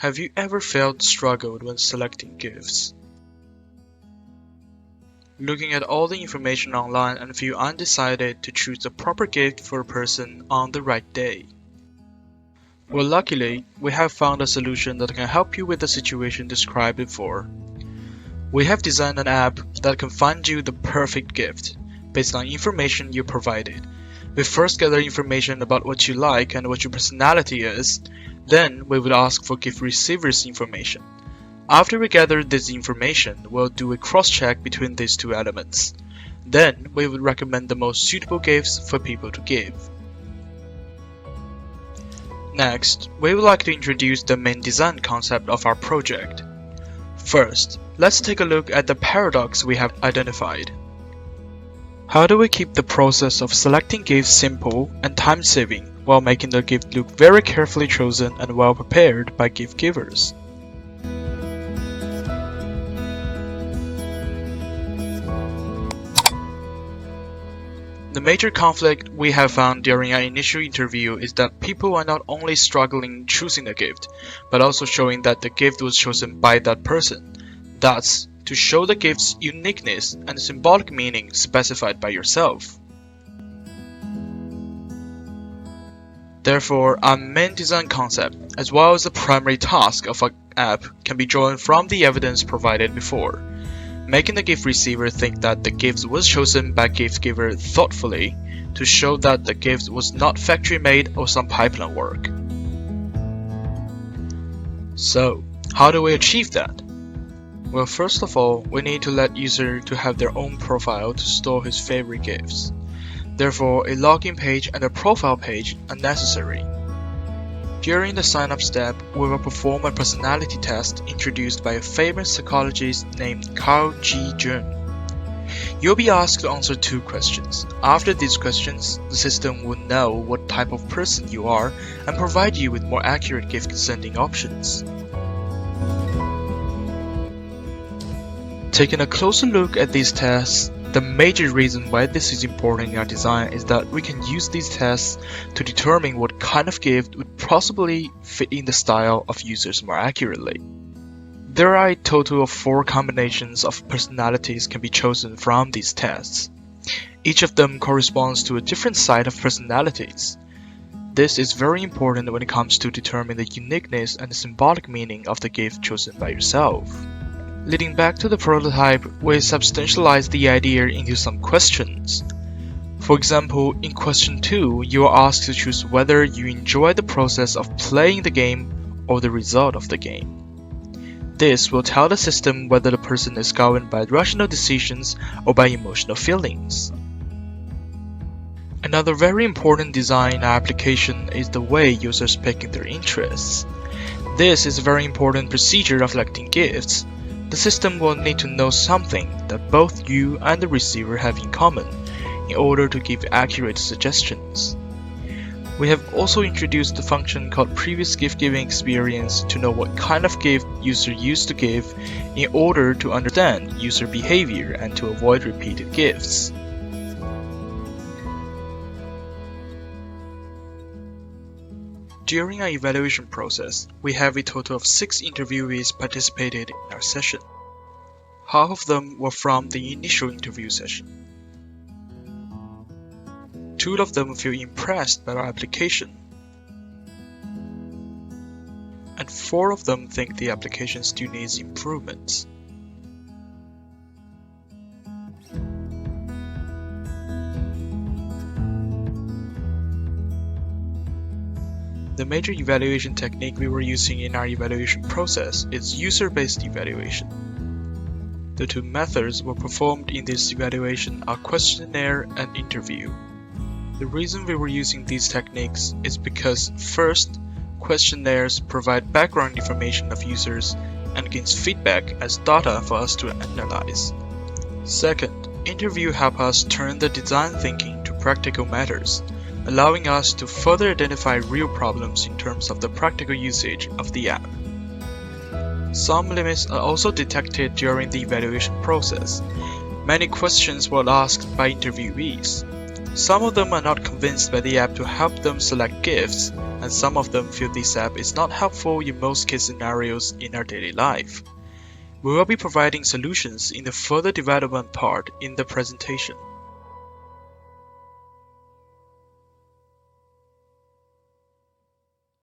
Have you ever felt struggled when selecting gifts? Looking at all the information online and feel undecided to choose the proper gift for a person on the right day? Well, luckily, we have found a solution that can help you with the situation described before. We have designed an app that can find you the perfect gift based on information you provided. We first gather information about what you like and what your personality is. Then we would ask for gift receiver's information. After we gather this information, we'll do a cross-check between these two elements. Then we would recommend the most suitable gifts for people to give. Next, we would like to introduce the main design concept of our project. First, let's take a look at the paradox we have identified. How do we keep the process of selecting gifts simple and time-saving while making the gift look very carefully chosen and well prepared by gift givers? The major conflict we have found during our initial interview is that people are not only struggling choosing a gift, but also showing that the gift was chosen by that person. Thus, to show the gift's uniqueness and symbolic meaning specified by yourself. Therefore, our main design concept, as well as the primary task of our app, can be drawn from the evidence provided before, making the gift receiver think that the gift was chosen by gift giver thoughtfully to show that the gift was not factory made or some pipeline work. So, how do we achieve that? Well, first of all, we need to let user to have their own profile to store his favorite gifts. Therefore, a login page and a profile page are necessary. During the sign-up step, we will perform a personality test introduced by a famous psychologist named Carl G. Jung. You'll be asked to answer 2 questions. After these questions, the system will know what type of person you are and provide you with more accurate gift sending options. Taking a closer look at these tests, the major reason why this is important in our design is that we can use these tests to determine what kind of gift would possibly fit in the style of users more accurately. There are a total of 4 combinations of personalities can be chosen from these tests. Each of them corresponds to a different side of personalities. This is very important when it comes to determining the uniqueness and the symbolic meaning of the gift chosen by yourself. Leading back to the prototype, we substantialize the idea into some questions. For example, in question 2, you are asked to choose whether you enjoy the process of playing the game or the result of the game. This will tell the system whether the person is governed by rational decisions or by emotional feelings. Another very important design in our application is the way users pick their interests. This is a very important procedure of selecting gifts. The system will need to know something that both you and the receiver have in common in order to give accurate suggestions. We have also introduced the function called Previous Gift Giving Experience to know what kind of gift user used to give in order to understand user behavior and to avoid repeated gifts. During our evaluation process, we have a total of 6 interviewees participated in our session. Half of them were from the initial interview session. 2 of them feel impressed by our application. And 4 of them think the application still needs improvements. The major evaluation technique we were using in our evaluation process is user-based evaluation. The 2 methods were performed in this evaluation are questionnaire and interview. The reason we were using these techniques is because first, questionnaires provide background information of users and gains feedback as data for us to analyze. Second, interview help us turn the design thinking to practical matters, allowing us to further identify real problems in terms of the practical usage of the app. Some limits are also detected during the evaluation process. Many questions were asked by interviewees. Some of them are not convinced by the app to help them select gifts, and some of them feel this app is not helpful in most case scenarios in our daily life. We will be providing solutions in the further development part in the presentation.